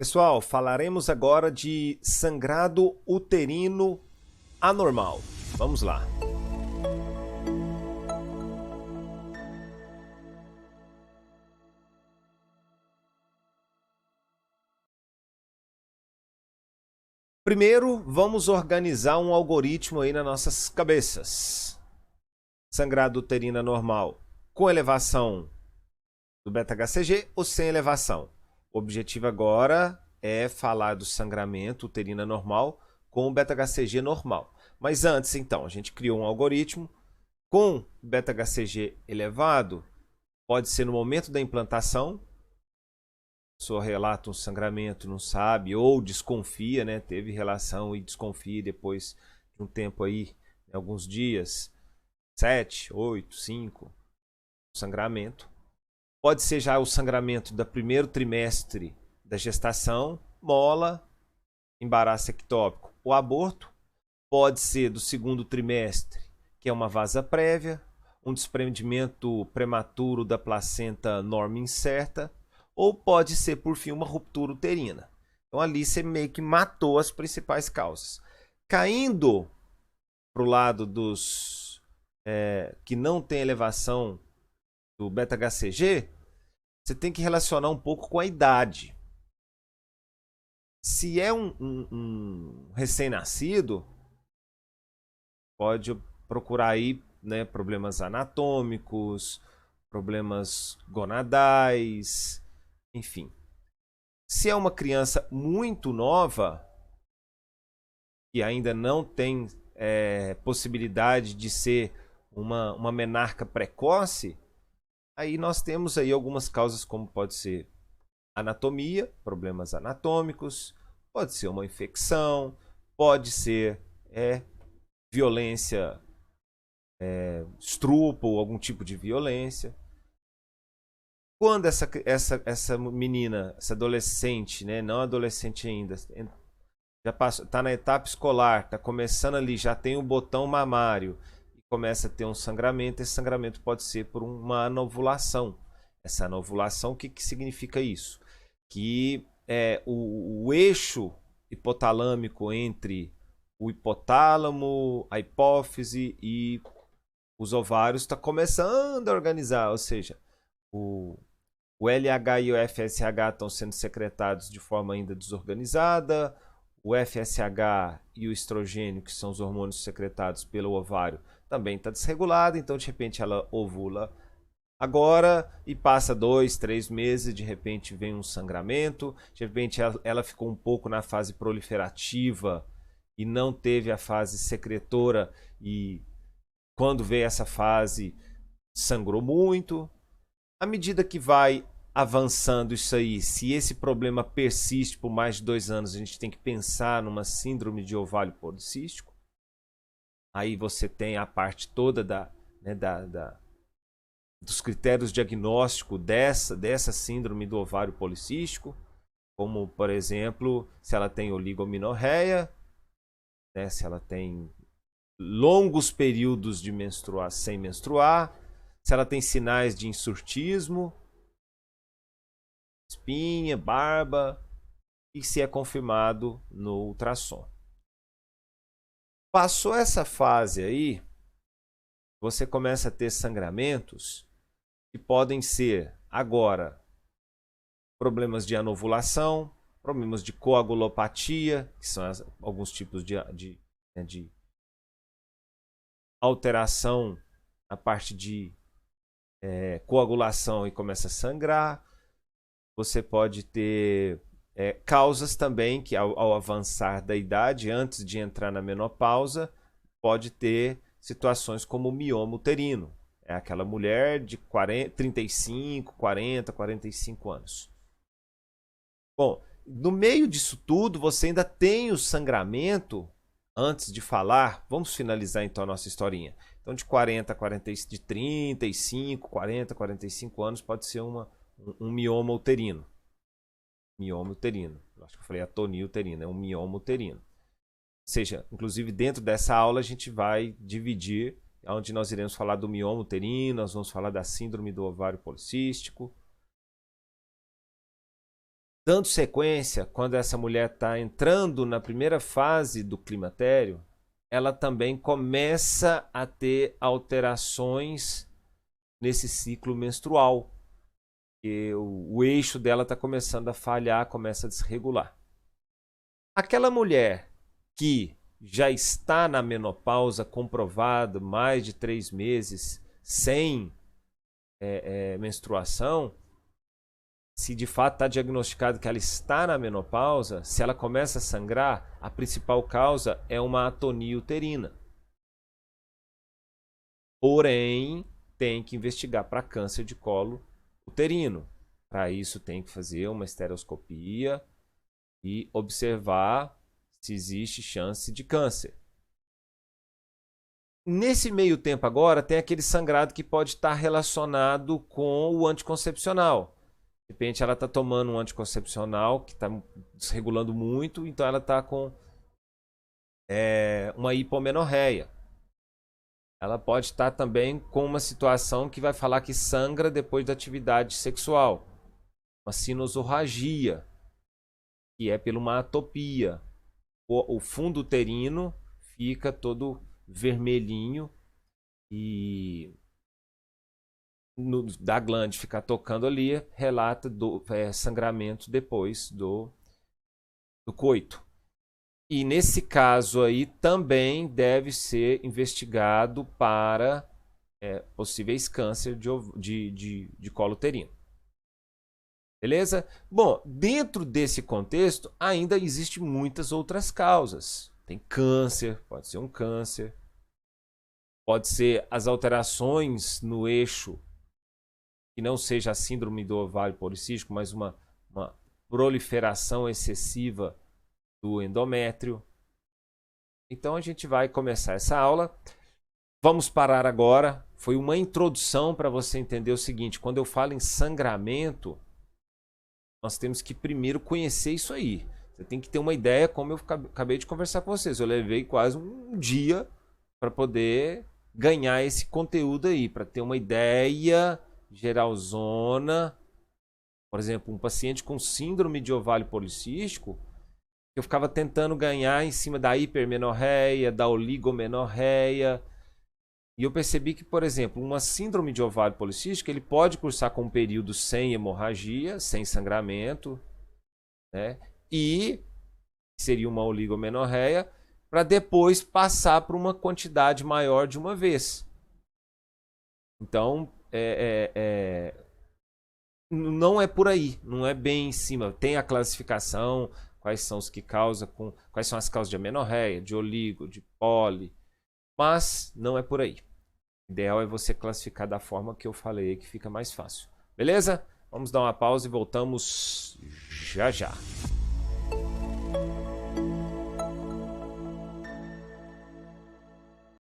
Pessoal, falaremos agora de sangrado uterino anormal. Vamos lá. Primeiro, vamos organizar um algoritmo aí nas nossas cabeças. Sangrado uterino anormal com elevação do beta-HCG ou sem elevação? O objetivo agora é falar do sangramento uterino anormal com o beta-HCG normal. Mas antes, então, a gente criou um algoritmo com beta-HCG elevado. Pode ser no momento da implantação, a pessoa relata um sangramento, não sabe, ou desconfia, né? Teve relação e desconfia depois de um tempo aí, alguns dias, 7, 8, 5, sangramento. Pode ser já o sangramento do primeiro trimestre da gestação, mola, embaraço ectópico ou aborto. Pode ser do segundo trimestre, que é uma vasa prévia, um desprendimento prematuro da placenta norma incerta, ou pode ser, por fim, uma ruptura uterina. Então ali você meio que matou as principais causas. Caindo para o lado dos que não tem elevação do beta-HCG, você tem que relacionar um pouco com a idade. Se é um recém-nascido, pode procurar aí, né, problemas anatômicos, problemas gonadais, enfim. Se é uma criança muito nova, que ainda não tem possibilidade de ser uma menarca precoce, aí nós temos aí algumas causas, como pode ser anatomia, problemas anatômicos, pode ser uma infecção, pode ser violência, estupro, algum tipo de violência. Quando essa menina, essa adolescente, né, não adolescente ainda, já está na etapa escolar, está começando ali, já tem o botão mamário e começa a ter um sangramento, esse sangramento pode ser por uma anovulação. Essa anovulação, o que significa isso? Que o eixo hipotalâmico entre o hipotálamo, a hipófise e os ovários está começando a organizar, ou seja, o LH e o FSH estão sendo secretados de forma ainda desorganizada, o FSH e o estrogênio, que são os hormônios secretados pelo ovário, também está desregulado, então de repente ela ovula agora e passa 2, 3 meses, de repente vem um sangramento, de repente ela ficou um pouco na fase proliferativa e não teve a fase secretora, e quando veio essa fase sangrou muito. À medida que vai avançando isso aí, se esse problema persiste por mais de 2 anos, a gente tem que pensar numa síndrome de ovário policístico. Aí você tem a parte toda dos critérios diagnósticos dessa síndrome do ovário policístico, como, por exemplo, se ela tem oligomenorreia, né, se ela tem longos períodos de menstruar sem menstruar, se ela tem sinais de insurtismo, espinha, barba, e se é confirmado no ultrassom. Passou essa fase aí, você começa a ter sangramentos que podem ser agora problemas de anovulação, problemas de coagulopatia, que são alguns tipos de alteração na parte de coagulação e começa a sangrar. Você pode ter causas também que ao avançar da idade, antes de entrar na menopausa, pode ter situações como o mioma uterino. É aquela mulher de 35, 40, 45 anos. Bom, no meio disso tudo, você ainda tem o sangramento. Antes de falar, vamos finalizar então a nossa historinha. Então, de 40 a 40, de 35, 40, 45 anos, pode ser um mioma uterino. Mioma uterino. Acho que eu falei atonia uterina, é um mioma uterino. Ou seja, inclusive dentro dessa aula a gente vai dividir, onde nós iremos falar do mioma uterino, nós vamos falar da síndrome do ovário policístico. Dando sequência, quando essa mulher está entrando na primeira fase do climatério, ela também começa a ter alterações nesse ciclo menstrual. E o eixo dela está começando a falhar, começa a desregular. Aquela mulher que já está na menopausa comprovada, mais de 3 meses, sem menstruação, se de fato está diagnosticado que ela está na menopausa, se ela começa a sangrar, a principal causa é uma atonia uterina. Porém, tem que investigar para câncer de colo uterino. Para isso, tem que fazer uma estereoscopia e observar se existe chance de câncer. Nesse meio tempo agora, tem aquele sangrado que pode estar relacionado com o anticoncepcional. De repente ela está tomando um anticoncepcional que está desregulando muito, então ela está com uma hipomenorreia. Ela pode estar também com uma situação que vai falar que sangra depois da atividade sexual. Uma sinusorragia, que é por uma atopia. O fundo uterino fica todo vermelhinho e da glande ficar tocando ali, relata sangramento depois do coito. E nesse caso aí também deve ser investigado para possíveis câncer de colo uterino. Beleza? Bom, dentro desse contexto ainda existem muitas outras causas. Tem câncer, pode ser um câncer. Pode ser as alterações no eixo, que não seja a síndrome do ovário policístico, mas uma proliferação excessiva do endométrio. Então a gente vai começar essa aula. Vamos parar agora. Foi uma introdução para você entender o seguinte: quando eu falo em sangramento, nós temos que primeiro conhecer isso aí. Você tem que ter uma ideia, como eu acabei de conversar com vocês. Eu levei quase um dia para poder ganhar esse conteúdo aí, para ter uma ideia geralzona. Por exemplo, um paciente com síndrome de ovário policístico, eu ficava tentando ganhar em cima da hipermenorreia, da oligomenorreia. E eu percebi que, por exemplo, uma síndrome de ovário policístico, ele pode cursar com um período sem hemorragia, sem sangramento, né? E seria uma oligomenorreia, para depois passar por uma quantidade maior de uma vez. Então, não é por aí, não é bem em cima. Tem a classificação, quais são os que causam, quais são as causas de amenorreia, de oligo, de poli, mas não é por aí. O ideal é você classificar da forma que eu falei, que fica mais fácil. Beleza? Vamos dar uma pausa e voltamos já já.